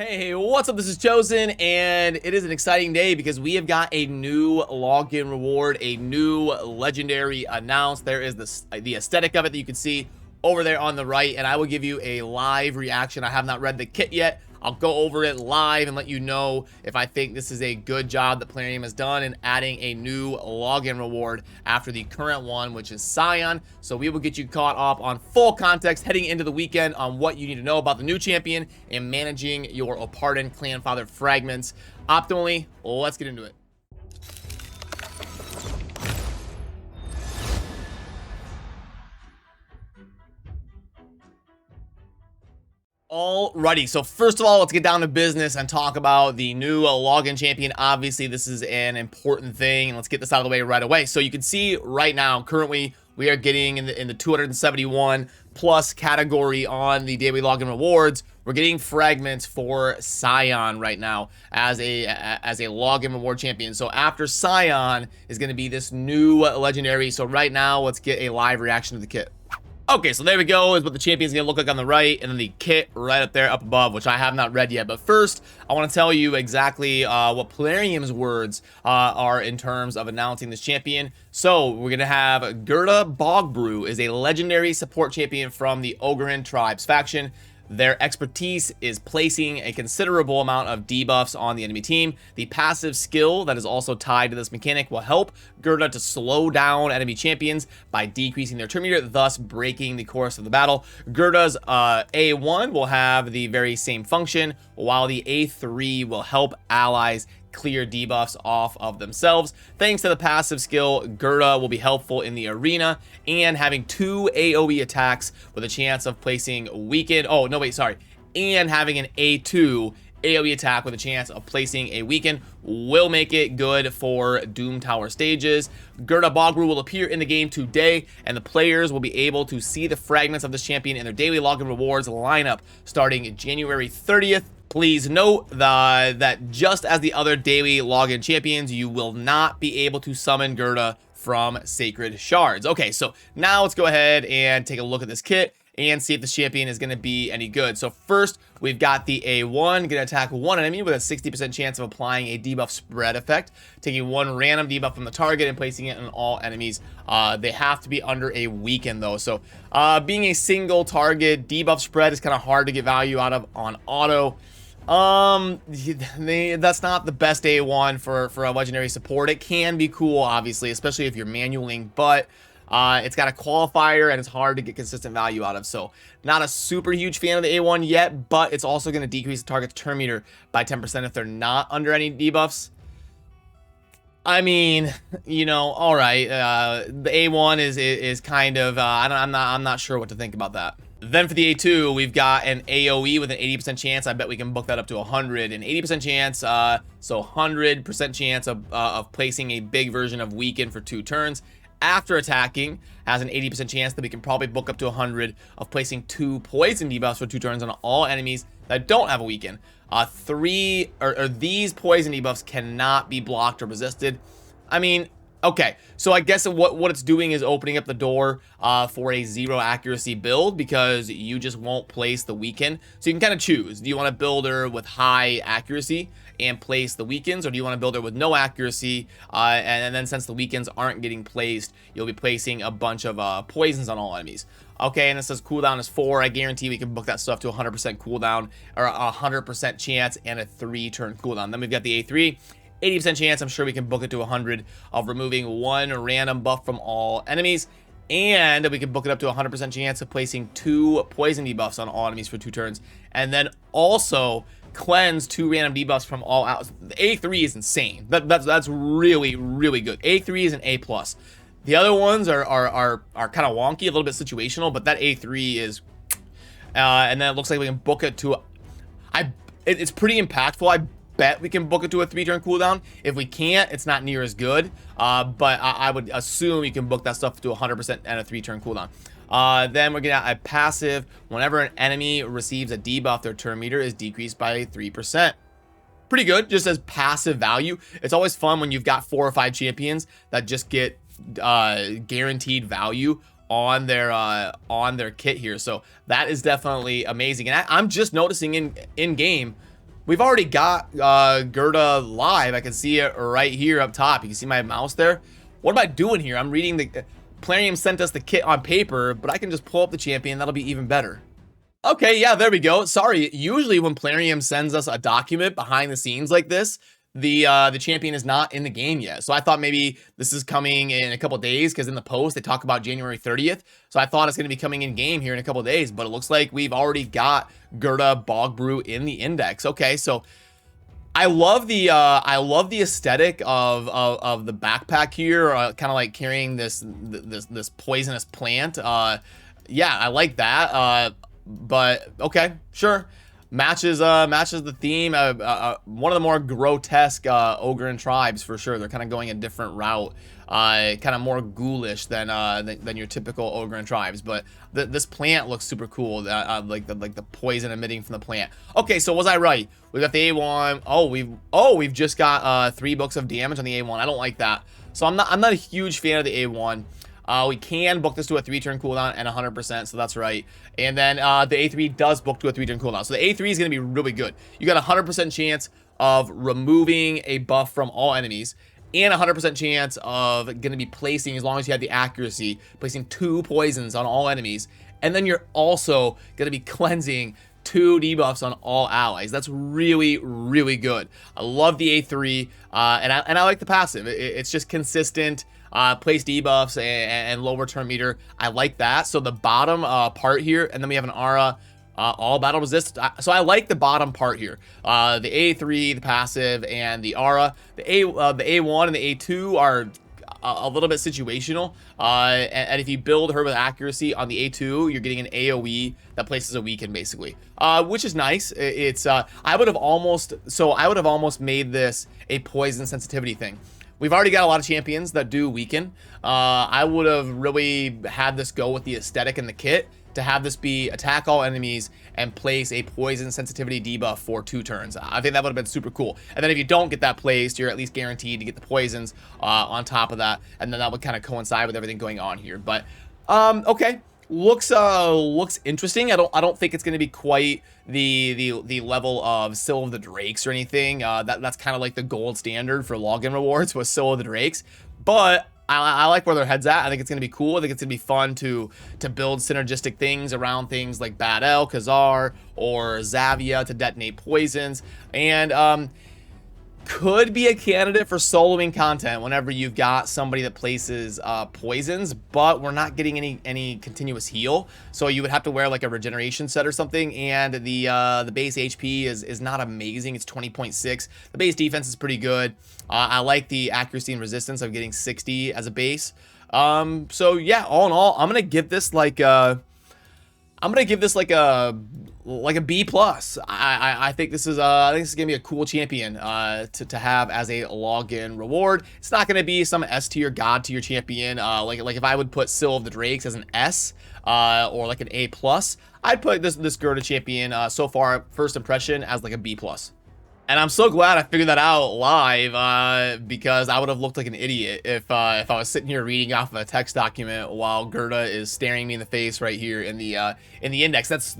Hey, what's up? This is Chosen, and it is an exciting day because we have got a new login reward, a new legendary announced. There is the aesthetic of it that you can see over there on the right, and I will give you a live reaction. I have not read the kit yet. I'll go over it live and let you know if I think this is a good job that Plarium has done in adding a new login reward after the current one, which is Scion. So we will get you caught up on full context heading into the weekend on what you need to know about the new champion and managing your Opardon clan father fragments optimally. Let's get into it. Alrighty, so first of all, let's get down to business and talk about the new login champion. Obviously, this is an important thing, and let's get this out of the way right away. So you can see right now, currently, we are getting in the 271 plus category on the daily login rewards. We're getting fragments for Scion right now as a login reward champion. So after Scion is going to be this new legendary. So right now, let's get a live reaction to the kit. Okay, so there we go, is what the champion's gonna look like on the right, and then the kit right up there up above, which I have not read yet. But first, I want to tell you exactly what Plarium's words are in terms of announcing this champion. So we're gonna have Gerda Bogbrew is a legendary support champion from the Ogryn Tribes faction. Their expertise is placing a considerable amount of debuffs on the enemy team. The passive skill that is also tied to this mechanic will help Gerda to slow down enemy champions by decreasing their turn meter, thus breaking the course of the battle. Gerda's A1 will have the very same function, while the A3 will help allies clear debuffs off of themselves. Thanks to the passive skill, Gerda will be helpful in the arena and having 2 AoE attacks with a chance of placing weakened. Oh, no, wait, sorry. And having an A2 AoE attack with a chance of placing a weaken will make it good for Doom Tower stages. Gerda Bogbrew will appear in the game today, and the players will be able to see the fragments of this champion in their daily login rewards lineup starting January 30th. Please note that just as the other daily login champions, you will not be able to summon Gerda from Sacred Shards. Okay, so now let's go ahead and take a look at this kit and see if the champion is going to be any good. So first, we've got the A1, going to attack one enemy with a 60% chance of applying a debuff spread effect, taking one random debuff from the target and placing it on all enemies. They have to be under a weaken though. So being a single target debuff spread is kind of hard to get value out of on auto. That's not the best A1 for a legendary support. It can be cool, obviously, especially if you're manualing, but it's got a qualifier and it's hard to get consistent value out of. So not a super huge fan of the A1 yet, but it's also going to decrease the target's turn meter by 10% if they're not under any debuffs. I mean, you know, all right. The A1 is kind of I'm not sure what to think about that. Then for the A2, we've got an AoE with an 80% chance. I bet we can book that up to 100. An 80% chance, so 100% chance of placing a big version of weaken for 2 turns. After attacking, has an 80% chance that we can probably book up to 100 of placing 2 poison debuffs for 2 turns on all enemies that don't have a weaken. These poison debuffs cannot be blocked or resisted. I mean, okay, so I guess what it's doing is opening up the door for a 0 accuracy build because you just won't place the weaken. So you can kind of choose. Do you want to build her with high accuracy and place the weakens, or do you want to build her with no accuracy? And then since the weakens aren't getting placed, you'll be placing a bunch of poisons on all enemies. Okay, and it says cooldown is 4. I guarantee we can book that stuff to 100% cooldown, or 100% chance and a 3-turn cooldown. Then we've got the A3. 80% chance, I'm sure we can book it to 100 of removing 1 random buff from all enemies. And we can book it up to 100% chance of placing 2 poison debuffs on all enemies for 2 turns. And then also cleanse 2 random debuffs from all out. The A3 is insane. That's really, really good. A3 is an A+. The other ones are kind of wonky, a little bit situational, but that A3 is... and then it looks like we can book it to... It's pretty impactful. I bet we can book it to a 3-turn cooldown. If we can't, it's not near as good, but I would assume you can book that stuff to 100% and a 3-turn cooldown. Then we're gonna have a passive. Whenever an enemy receives a debuff, their turn meter is decreased by 3%. Pretty good, just as passive value. It's always fun when you've got 4 or 5 champions that just get guaranteed value on their kit here. So that is definitely amazing. And I'm just noticing in game we've already got Gerda live. I can see it right here up top. You can see my mouse there. What am I doing here? I'm reading the Plarium sent us the kit on paper, but I can just pull up the champion. That'll be even better. Okay, yeah, there we go. Sorry, usually when Plarium sends us a document behind the scenes like this, the champion is not in the game yet. So I thought maybe this is coming in a couple days, because in the post they talk about January 30th. So I thought it's going to be coming in game here in a couple days, but it looks like we've already got Gerda Bogbrew in the index. Okay, so I love the aesthetic of the backpack here, kind of like carrying this poisonous plant. Yeah, I like that. But okay, sure. Matches the theme. One of the more grotesque ogre and tribes for sure. They're kind of going a different route, kind of more ghoulish than your typical ogre and tribes. But this plant looks super cool. Like the poison emitting from the plant. Okay, so was I right? We got the A1. We've just got 3 books of damage on the A1. I don't like that. So I'm not a huge fan of the A1. We can book this to a 3-turn cooldown and 100%, so that's right. And then the A3 does book to a 3-turn cooldown. So the A3 is going to be really good. You got a 100% chance of removing a buff from all enemies, and a 100% chance of going to be placing, as long as you have the accuracy, placing 2 poisons on all enemies. And then you're also going to be cleansing 2 debuffs on all allies. That's really, really good. I love the A3, and I like the passive. It's just consistent. Place debuffs and low return meter. I like that. So the bottom part here, and then we have an aura, all battle resist. So I like the bottom part here. The A3, the passive, and the aura. The A1 and the A2 are a little bit situational. And if you build her with accuracy on the A2, you're getting an AoE that places a weaken basically, which is nice. It's I would have almost made this a poison sensitivity thing. We've already got a lot of champions that do weaken. I would have really had this go with the aesthetic and the kit to have this be attack all enemies and place a poison sensitivity debuff for 2 turns. I think that would have been super cool. And then if you don't get that placed, you're at least guaranteed to get the poisons on top of that. And then that would kind of coincide with everything going on here. But okay. Looks interesting. I don't think it's going to be quite the level of Syll of the Drakes or anything. That's kind of like the gold standard for login rewards with Syll of the Drakes. But I like where their head's at. I think it's going to be cool. I think it's going to be fun to build synergistic things around things like Bad El, CORSAIR, or Zavia to detonate poisons. And could be a candidate for soloing content whenever you've got somebody that places poisons, but we're not getting any continuous heal, so you would have to wear like a regeneration set or something. And the base HP is not amazing. It's 20.6. The base defense is pretty good. I like the accuracy and resistance of getting 60 as a base. So yeah, all in all, I'm gonna give this like a B plus. I think this is gonna be a cool champion to have as a login reward. It's not gonna be some S tier, god tier champion. Like if I would put Syll of the Drakes as an S, or like an A plus, I'd put this Gerda champion so far first impression as like a B plus. And I'm so glad I figured that out live, because I would have looked like an idiot if I was sitting here reading off of a text document while Gerda is staring me in the face right here in the index.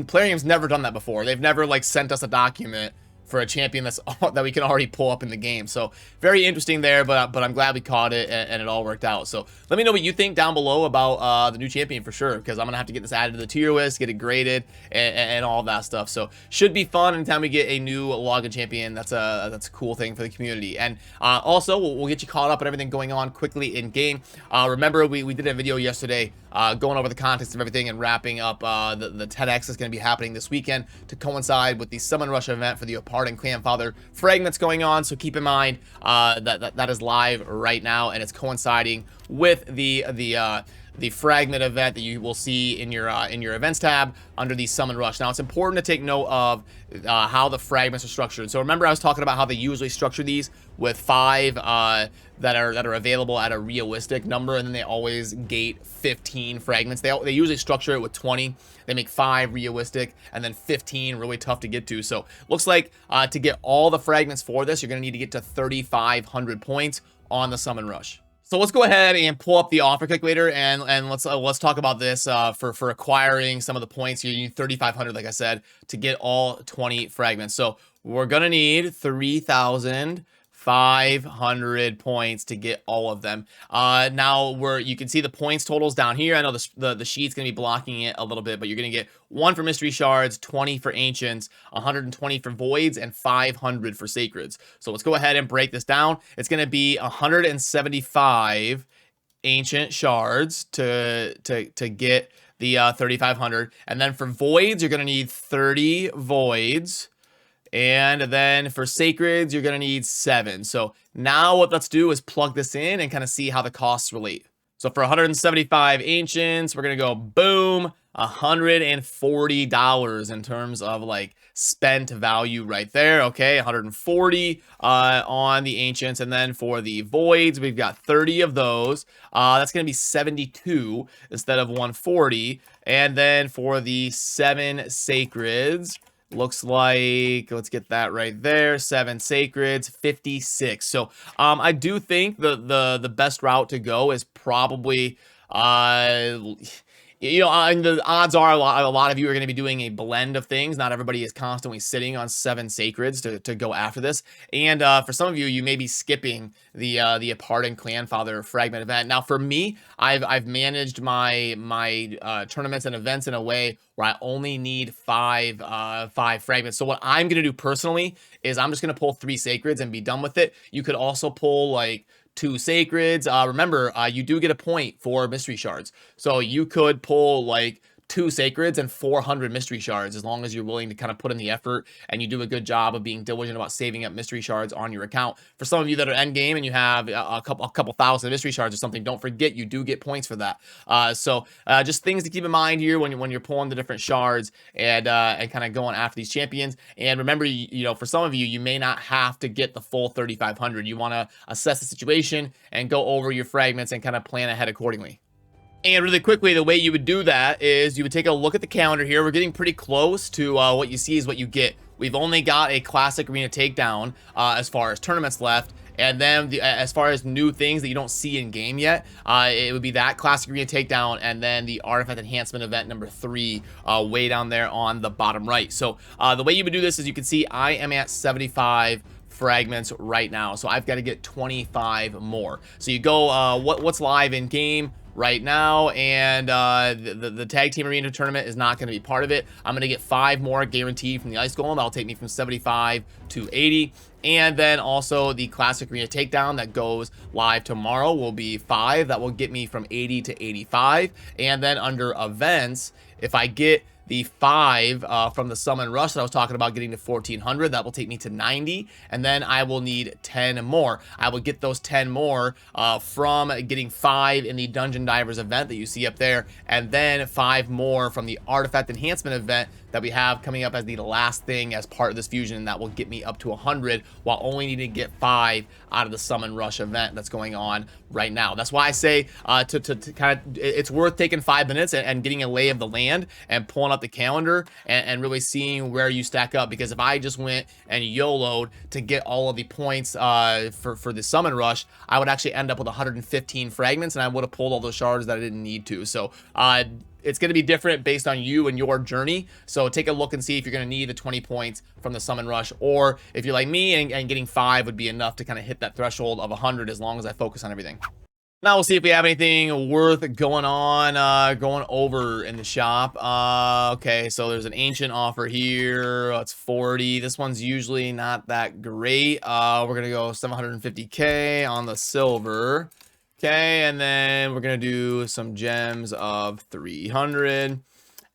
Plarium's never done that before. They've never like sent us a document for a champion that we can already pull up in the game. So very interesting there, but I'm glad we caught it and it all worked out. So let me know what you think down below about the new champion for sure, because I'm gonna have to get this added to the tier list, get it graded, and all that stuff. So should be fun anytime we get a new login champion. That's a cool thing for the community. And also we'll get you caught up on everything going on quickly in game. Remember we did a video yesterday going over the context of everything and wrapping up the 10X is going to be happening this weekend to coincide with the Summon Rush event for the Apart and Clanfather fragments going on. So keep in mind that is live right now, and it's coinciding with the fragment event that you will see in your events tab under the Summon Rush. Now it's important to take note of how the fragments are structured. So remember I was talking about how they usually structure these with 5 that are available at a realistic number, and then they always gate 15 fragments. They usually structure it with 20. They make 5 realistic and then 15 really tough to get to. So looks like to get all the fragments for this, you're gonna need to get to 3,500 points on the Summon Rush. So let's go ahead and pull up the offer calculator and let's talk about this for acquiring some of the points. You need 3,500, like I said, to get all 20 fragments. So we're gonna need 3,500 points to get all of them. Now you can see the points totals down here. I know the sheet's gonna be blocking it a little bit, but you're gonna get 1 for mystery shards, 20 for ancients, 120 for voids, and 500 for sacreds. So let's go ahead and break this down. It's gonna be 175 ancient shards to get the 3,500, and then for voids you're gonna need 30 voids, and then for sacreds you're gonna need 7. So now what let's do is plug this in and kind of see how the costs relate. So for 175 ancients, we're gonna go boom, $140 in terms of like spent value right there. Okay, 140 on the ancients, and then for the voids we've got 30 of those. That's gonna be 72 instead of 140. And then for the 7 sacreds, looks like, let's get that right there, 7 sacreds, 56. So I do think the best route to go is probably you know, and the odds are a lot of you are going to be doing a blend of things. Not everybody is constantly sitting on 7 sacreds to go after this. And for some of you, you may be skipping the Apart Clan Father fragment event. Now, for me, I've managed my tournaments and events in a way where I only need 5 fragments. So what I'm going to do personally is I'm just going to pull 3 sacreds and be done with it. You could also pull like 2 sacreds. Remember, you do get a point for mystery shards. So you could pull like 2 sacreds and 400 mystery shards as long as you're willing to kind of put in the effort and you do a good job of being diligent about saving up mystery shards on your account. For some of you that are end game and you have a couple thousand mystery shards or something, don't forget you do get points for that. So just things to keep in mind here when you're pulling the different shards and kind of going after these champions. And remember, you know, for some of you, you may not have to get the full 3,500. You want to assess the situation and go over your fragments and kind of plan ahead accordingly. And really quickly, the way you would do that is you would take a look at the calendar here. We're getting pretty close to what you see is what you get. We've only got a classic arena takedown as far as tournaments left. And then as far as new things that you don't see in game yet, it would be that classic arena takedown and then the artifact enhancement event number 3 way down there on the bottom right. So the way you would do this is you can see I am at 75 fragments right now. So I've got to get 25 more. So you go what's live in game right now, and the tag team arena tournament is not going to be part of it. I'm going to get 5 more guaranteed from the ice golem. That'll take me from 75 to 80. And then also the classic arena takedown that goes live tomorrow will be 5. That will get me from 80 to 85. And then under events, if I get the 5 from the summon rush that I was talking about getting to 1400, that will take me to 90, and then I will need 10 more. I will get those 10 more from getting 5 in the Dungeon Divers event that you see up there, and then 5 more from the artifact enhancement event that we have coming up as the last thing as part of this fusion, and that will get me up to 100 while only needing to get 5 out of the summon rush event that's going on right now. That's why I say to kind of, it's worth taking 5 minutes and getting a lay of the land and pulling up the calendar and really seeing where you stack up, because if I just went and YOLO'd to get all of the points for the summon rush, I would actually end up with 115 fragments and I would have pulled all those shards that I didn't need to. So it's going to be different based on you and your journey. So take a look and see if you're going to need the 20 points from the summon rush, or if you're like me and getting 5 would be enough to kind of hit that threshold of 100 as long as I focus on everything. Now we'll see if we have anything worth going over in the shop. Okay, so there's an ancient offer here. It's 40. This one's usually not that great. We're gonna go 750k on the silver. Okay, and then we're gonna do some gems of 300.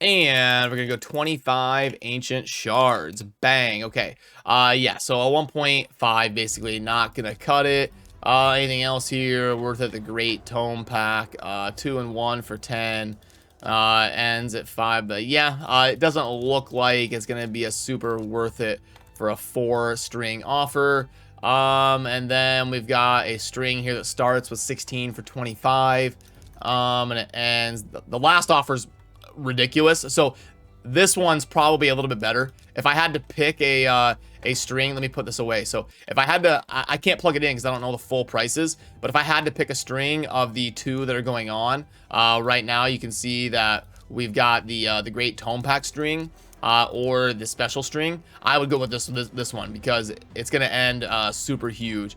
And we're gonna go 25 ancient shards. Bang. Okay. Yeah, so a 1.5 basically, not gonna cut it. Anything else here worth it? The Great Tome Pack, 2 and 1 for 10, ends at 5, but yeah, it doesn't look like it's gonna be a super worth it for a 4-string offer. And then we've got a string here that starts with 16 for 25, and it ends, the last offer's ridiculous, so this one's probably a little bit better. If I had to pick a string, let me put this away. So if I had to, I can't plug it in because I don't know the full prices, but if I had to pick a string of the 2 that are going on right now, you can see that we've got the Great Tome Pack string, or the special string, I would go with this one because it's gonna end super huge.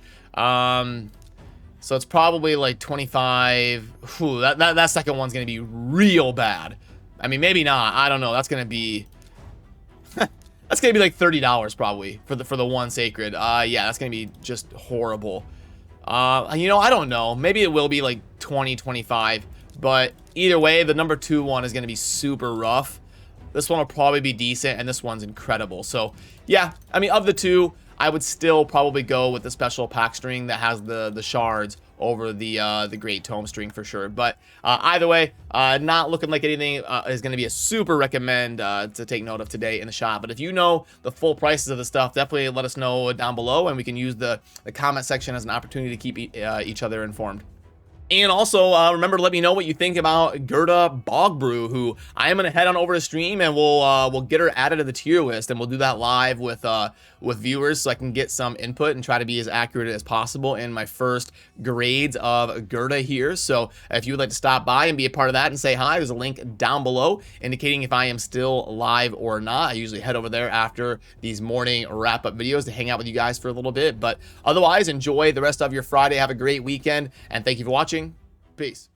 So it's probably like 25. Whew, that second one's gonna be real bad. I mean, maybe not. I don't know. That's gonna be that's gonna be like $30 probably for the one sacred. Yeah, that's gonna be just horrible. You know, I don't know. Maybe it will be like 20, 25. But either way, the number 2 one is gonna be super rough. This one will probably be decent, and this one's incredible. So yeah, I mean, of the two, I would still probably go with the special pack string that has the shards over the great tome string for sure. But either way, not looking like anything is going to be a super recommend to take note of today in the shop. But if you know the full prices of the stuff, definitely let us know down below, and we can use the comment section as an opportunity to keep each other informed. And also, remember to let me know what you think about Gerda Bogbrew, who I am going to head on over to stream, and we'll get her added to the tier list, and we'll do that live with viewers so I can get some input and try to be as accurate as possible in my first grades of Gerda here. So if you would like to stop by and be a part of that and say hi, there's a link down below indicating if I am still live or not. I usually head over there after these morning wrap-up videos to hang out with you guys for a little bit. But otherwise, enjoy the rest of your Friday. Have a great weekend, and thank you for watching. Peace.